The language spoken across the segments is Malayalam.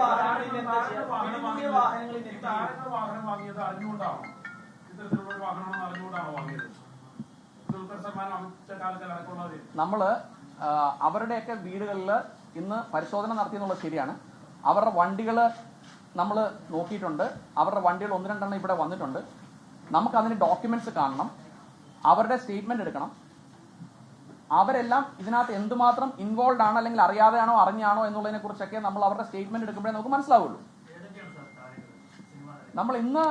വാഹനം വാങ്ങിയത് അറിഞ്ഞുകൊണ്ടാണോ? ഇത്തരത്തിലുള്ള വാഹനമാണെന്ന് അറിഞ്ഞുകൊണ്ടാണോ വാങ്ങിയത്? നമ്മള് അവരുടെയൊക്കെ വീടുകളിൽ ഇന്ന് പരിശോധന നടത്തിയെന്നുള്ളത് ശരിയാണ്. അവരുടെ വണ്ടികൾ നമ്മൾ നോക്കിയിട്ടുണ്ട്. അവരുടെ വണ്ടികൾ 1-2 ഇവിടെ വന്നിട്ടുണ്ട്. നമുക്കതിന് ഡോക്യുമെന്റ്സ് കാണണം, അവരുടെ സ്റ്റേറ്റ്മെന്റ് എടുക്കണം. അവരെല്ലാം ഇതിനകത്ത് എന്തുമാത്രം ഇൻവോൾവ് ആണ്, അല്ലെങ്കിൽ അറിയാതെയാണോ അറിഞ്ഞാണോ എന്നുള്ളതിനെ കുറിച്ചൊക്കെ നമ്മൾ അവരുടെ സ്റ്റേറ്റ്മെന്റ് എടുക്കുമ്പോഴേ നമുക്ക് മനസ്സിലാവുള്ളൂ. നമ്മൾ ഇന്ന്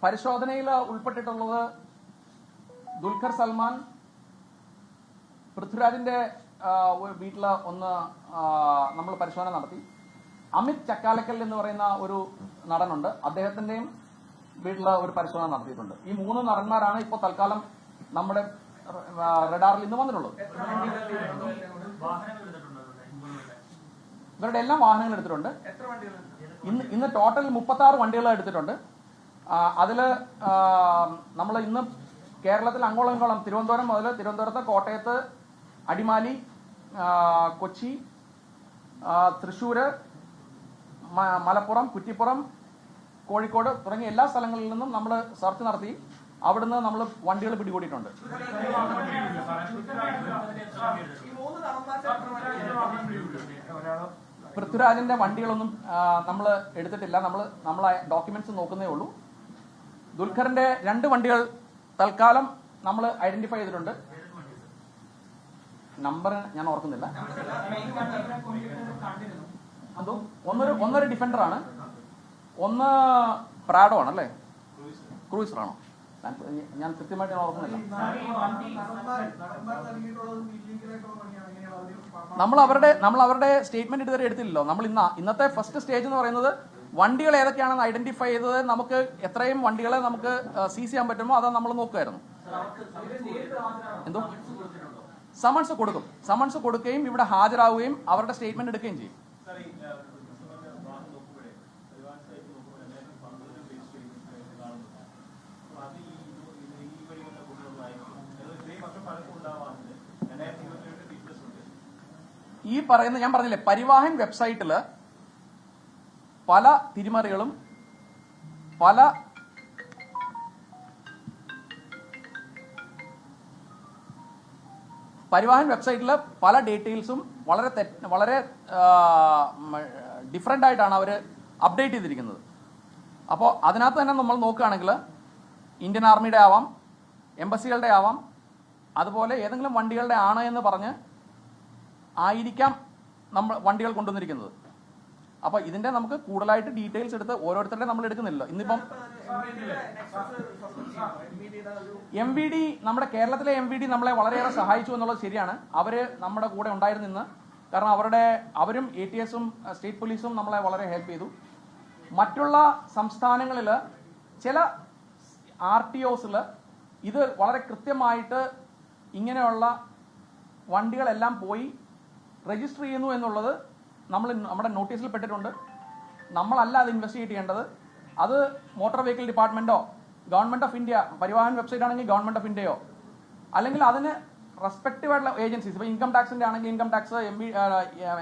പരിശോധനയിൽ ഉൾപ്പെട്ടിട്ടുള്ളത് ദുൽഖർ സൽമാൻ, പൃഥ്വിരാജിന്റെ വീട്ടിൽ ഒന്ന് നമ്മൾ പരിശോധന നടത്തി. അമിത് ചക്കാലക്കൽ എന്ന് പറയുന്ന ഒരു നടനുണ്ട്, അദ്ദേഹത്തിന്റെയും വീട്ടിൽ ഒരു പരിശോധന നടത്തിയിട്ടുണ്ട്. ഈ 3 നടന്മാരാണ് ഇപ്പോൾ തൽക്കാലം നമ്മുടെ റഡാറിൽ ഇന്ന് വന്നിട്ടുള്ളത്. ഇവരുടെ എല്ലാം വാഹനങ്ങൾ എടുത്തിട്ടുണ്ട്. ഇന്ന് ടോട്ടൽ 36 വണ്ടികൾ എടുത്തിട്ടുണ്ട്. അതില് നമ്മൾ ഇന്ന് കേരളത്തിൽ അങ്ങോളം ഇങ്ങോളം തിരുവനന്തപുരം മുതൽ തിരുവനന്തപുരത്ത്, കോട്ടയത്ത്, അടിമാലി, കൊച്ചി, തൃശ്ശൂര്, മലപ്പുറം, കുറ്റിപ്പുറം, കോഴിക്കോട് തുടങ്ങിയ എല്ലാ സ്ഥലങ്ങളിൽ നിന്നും നമ്മൾ സെർച്ച് നടത്തി അവിടുന്ന് നമ്മൾ വണ്ടികൾ പിടികൂടിയിട്ടുണ്ട്. പൃഥ്വിരാജിന്റെ വണ്ടികളൊന്നും നമ്മൾ എടുത്തിട്ടില്ല. നമ്മൾ ഡോക്യുമെന്റ്സ് നോക്കുന്നേ ഉള്ളൂ. ദുൽഖറിന്റെ 2 വണ്ടികൾ തൽക്കാലം നമ്മൾ ഐഡന്റിഫൈ ചെയ്തിട്ടുണ്ട്. നമ്പർ ഞാൻ ഓർക്കുന്നില്ല. അതോ ഒന്നൊരു ഡിഫൻഡർ ആണ്, ഒന്ന് പ്രാഡോ ആണല്ലേ, ക്രൂയിസർ ആണോ? ഞാൻ കൃത്യമായിട്ട് ഞാൻ ഓർക്കുന്നില്ല. നമ്മൾ അവരുടെ സ്റ്റേറ്റ്മെന്റ് ഇതുവരെ എടുത്തില്ലല്ലോ. നമ്മൾ ഇന്നത്തെ ഫസ്റ്റ് സ്റ്റേജ് എന്ന് പറയുന്നത് വണ്ടികൾ ഏതൊക്കെയാണെന്ന് ഐഡന്റിഫൈ ചെയ്തത്. നമുക്ക് എത്രയും വണ്ടികളെ നമുക്ക് സീസ് ചെയ്യാൻ പറ്റുമോ അത് നമ്മൾ നോക്കുമായിരുന്നു. എന്തോ സമൺസ് കൊടുക്കുകയും ഇവിടെ ഹാജരാവുകയും അവരുടെ സ്റ്റേറ്റ്മെന്റ് എടുക്കുകയും ചെയ്യും. ഈ പറയുന്ന ഞാൻ പറഞ്ഞില്ലേ, പരിവാഹൻ വെബ്സൈറ്റില് പല തിരിമറികളും പരിവാഹൻ വെബ്സൈറ്റിൽ പല ഡീറ്റെയിൽസും വളരെ ഡിഫറെൻ്റ് ആയിട്ടാണ് അവർ അപ്ഡേറ്റ് ചെയ്തിരിക്കുന്നത്. അപ്പോൾ അതിനകത്ത് തന്നെ നമ്മൾ നോക്കുകയാണെങ്കിൽ ഇന്ത്യൻ ആർമിയുടെ ആവാം, എംബസികളുടെ ആവാം, അതുപോലെ ഏതെങ്കിലും വണ്ടികളുടെ ആണ് എന്ന് പറഞ്ഞ് ആയിരിക്കാം നമ്മൾ വണ്ടികൾ കൊണ്ടുവന്നിരിക്കുന്നത്. അപ്പോൾ ഇതിന്റെ നമുക്ക് കൂടുതലായിട്ട് ഡീറ്റെയിൽസ് എടുത്ത് ഓരോരുത്തരുടെ നമ്മൾ എടുക്കുന്നില്ല. ഇന്നിപ്പം MVD, നമ്മുടെ കേരളത്തിലെ MVD നമ്മളെ വളരെയേറെ സഹായിച്ചു എന്നുള്ളത് ശരിയാണ്. അവര് നമ്മുടെ കൂടെ ഉണ്ടായിരുന്നു ഇന്ന്. കാരണം അവരും ATSഉം സ്റ്റേറ്റ് പോലീസും നമ്മളെ വളരെ ഹെൽപ്പ് ചെയ്തു. മറ്റുള്ള സംസ്ഥാനങ്ങളിൽ ചില RTOസിൽ ഇത് വളരെ കൃത്യമായിട്ട് ഇങ്ങനെയുള്ള വണ്ടികളെല്ലാം പോയി രജിസ്റ്റർ ചെയ്യുന്നു എന്നുള്ളത് നമ്മുടെ നോട്ടീസിൽ പെട്ടിട്ടുണ്ട്. നമ്മളല്ല അത് ഇൻവെസ്റ്റിഗേറ്റ് ചെയ്യേണ്ടത്. അത് മോട്ടോർ വെഹിക്കിൾ ഡിപ്പാർട്ട്മെന്റോ government of India, Parivahan website ആണെങ്കിൽ ഗവൺമെന്റ് ഓഫ് ഇന്ത്യയോ, അല്ലെങ്കിൽ അതിന് റെസ്പെക്റ്റീവ് ആയിട്ടുള്ള ഏജൻസീസ്, ഇപ്പോൾ ഇൻകം ടാക്സിന്റെ ആണെങ്കിൽ ഇൻകം ടാക്സ്,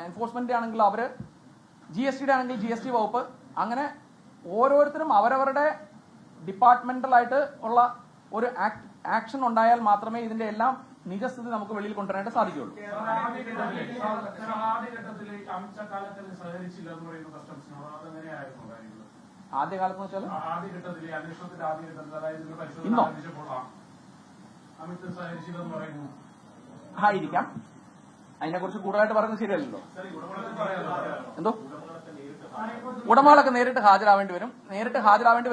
എൻഫോഴ്സ്മെന്റ് ആണെങ്കിൽ അവർ, GSTയുടെ ആണെങ്കിൽ GST വകുപ്പ്, അങ്ങനെ ഓരോരുത്തരും അവരവരുടെ ഡിപ്പാർട്ട്മെന്റലായിട്ട് ഉള്ള ഒരു ആക്ഷൻ ഉണ്ടായാൽ മാത്രമേ ഇതിന്റെ എല്ലാം നിജസ്ഥിതി നമുക്ക് വെളിയിൽ കൊണ്ടുവരാനായിട്ട് സാധിക്കുകയുള്ളൂ. ആദ്യകാലത്ത് വെച്ചാൽ ഇന്നോ ആയിരിക്കാം. അതിനെക്കുറിച്ച് കൂടുതലായിട്ട് പറയുന്നത് ശരിയല്ലല്ലോ. എന്തോ ഉടമകളൊക്കെ നേരിട്ട് ഹാജരാവേണ്ടി വരും.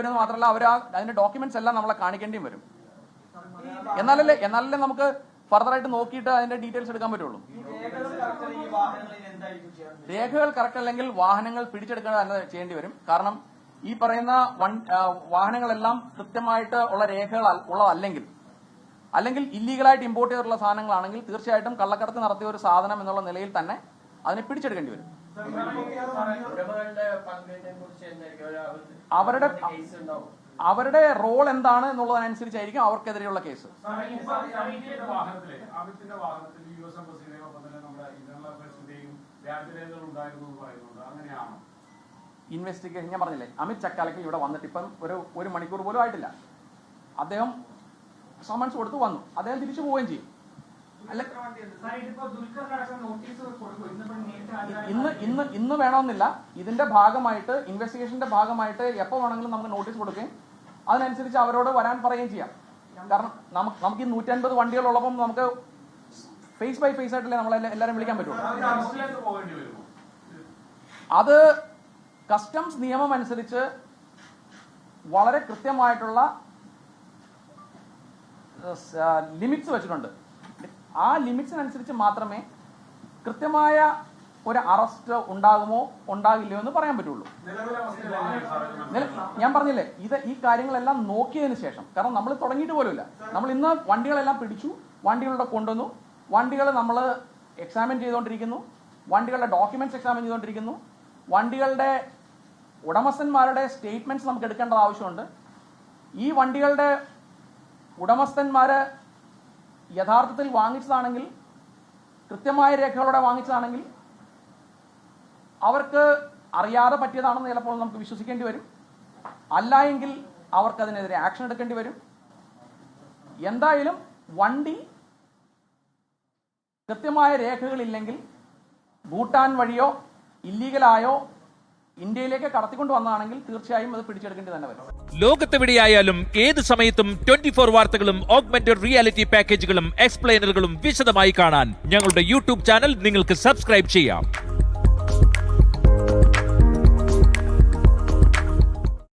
എന്ന് മാത്രമല്ല അവർ അതിന്റെ ഡോക്യുമെന്റ്സ് എല്ലാം നമ്മളെ കാണിക്കേണ്ടിയും വരും. എന്നാലല്ലേ നമുക്ക് ഫർദറായിട്ട് നോക്കിയിട്ട് അതിന്റെ ഡീറ്റെയിൽസ് എടുക്കാൻ പറ്റുള്ളൂ. രേഖകൾ കറക്റ്റ് അല്ലെങ്കിൽ വാഹനങ്ങൾ പിടിച്ചെടുക്കാൻ തന്നെ ചെയ്യേണ്ടി വരും. കാരണം ഈ പറയുന്ന വാഹനങ്ങളെല്ലാം കൃത്യമായിട്ട് ഉള്ള രേഖകൾ അല്ലെങ്കിൽ ഇല്ലീഗലായിട്ട് ഇമ്പോർട്ട് ചെയ്തിട്ടുള്ള സാധനങ്ങളാണെങ്കിൽ തീർച്ചയായിട്ടും കള്ളക്കടത്ത് നടത്തിയ ഒരു സാധനം എന്നുള്ള നിലയിൽ തന്നെ അതിനെ പിടിച്ചെടുക്കേണ്ടി വരും. അവരുടെ റോൾ എന്താണ് എന്നുള്ളതിനനുസരിച്ചായിരിക്കും അവർക്കെതിരെയുള്ള കേസ്. വ്യാജരേഖകൾ ഉണ്ടായിരുന്നു എന്ന് പറയുന്നുണ്ട്. അങ്ങനെയാണോ? ഇൻവെസ്റ്റിഗേഷൻ ഞാൻ പറഞ്ഞില്ലേ, അമിത് ചക്കാലക്കൽ ഇവിടെ വന്നിട്ട് ഇപ്പം ഒരു മണിക്കൂർ പോലും ആയിട്ടില്ല. അദ്ദേഹം സമൻസ് കൊടുത്ത് വന്നു, അദ്ദേഹം തിരിച്ചു പോവുകയും ചെയ്യും. അല്ല, ഇന്ന് വേണമെന്നില്ല. ഇതിന്റെ ഭാഗമായിട്ട്, ഇൻവെസ്റ്റിഗേഷന്റെ ഭാഗമായിട്ട് എപ്പോൾ വേണമെങ്കിലും നമുക്ക് നോട്ടീസ് കൊടുക്കുകയും അതിനനുസരിച്ച് അവരോട് വരാൻ പറയുകയും ചെയ്യാം. കാരണം നമുക്ക് ഈ 150 വണ്ടികളുള്ളപ്പം നമുക്ക് ഫേസ് ബൈ ഫേസ് ആയിട്ടല്ലേ നമ്മളെല്ലാവരും വിളിക്കാൻ പറ്റുള്ളൂ. അത് കസ്റ്റംസ് നിയമം അനുസരിച്ച് വളരെ കൃത്യമായിട്ടുള്ള ലിമിറ്റ്സ് വെച്ചിട്ടുണ്ട്. ആ ലിമിറ്റ്സിനനുസരിച്ച് മാത്രമേ കൃത്യമായ ഒരു അറസ്റ്റ് ഉണ്ടാകുമോ ഉണ്ടാകില്ലയോ എന്ന് പറയാൻ പറ്റുള്ളൂ. ഞാൻ പറഞ്ഞില്ലേ, ഈ കാര്യങ്ങളെല്ലാം നോക്കിയതിന് ശേഷം, കാരണം നമ്മൾ തുടങ്ങിയിട്ട് പോലുമില്ല. നമ്മൾ ഇന്ന് വണ്ടികളെല്ലാം പിടിച്ചു, വണ്ടികളുടെ കൊണ്ടുവന്നു, വണ്ടികൾ നമ്മൾ എക്സാമിൻ ചെയ്തുകൊണ്ടിരിക്കുന്നു, വണ്ടികളുടെ ഡോക്യുമെന്റ്സ് എക്സാമിൻ ചെയ്തുകൊണ്ടിരിക്കുന്നു, വണ്ടികളുടെ ഉടമസ്ഥന്മാരുടെ സ്റ്റേറ്റ്മെന്റ്സ് നമുക്ക് എടുക്കേണ്ടത് ആവശ്യമുണ്ട്. ഈ വണ്ടികളുടെ ഉടമസ്ഥന്മാര് യഥാർത്ഥത്തിൽ വാങ്ങിച്ചതാണെങ്കിൽ, കൃത്യമായ രേഖകളോടെ വാങ്ങിച്ചതാണെങ്കിൽ, അവർക്ക് അറിയാതെ പറ്റിയതാണെന്ന് ചിലപ്പോൾ നമുക്ക് വിശ്വസിക്കേണ്ടി വരും. അല്ല എങ്കിൽ അവർക്കതിനെതിരെ ആക്ഷൻ എടുക്കേണ്ടി വരും. എന്തായാലും വണ്ടി കൃത്യമായ രേഖകളില്ലെങ്കിൽ ഭൂട്ടാൻ വഴിയോ ഇല്ലീഗലായോ ഇന്ത്യയിലേക്ക് കടത്തിക്കൊണ്ട് വന്നതാണെങ്കിൽ തീർച്ചയായും അത് പിടിച്ചെടുക്കേണ്ടി തന്നെ വരും. ലോകത്തെവിടെയായാലും ഏത് സമയത്തും 24 വാർത്തകളും ഓഗ്മെന്റഡ് റിയാലിറ്റി പാക്കേജുകളും എക്സ്പ്ലെയിനറുകളും വിശദമായി കാണാൻ ഞങ്ങളുടെ യൂട്യൂബ് ചാനൽ നിങ്ങൾക്ക് സബ്സ്ക്രൈബ് ചെയ്യാം.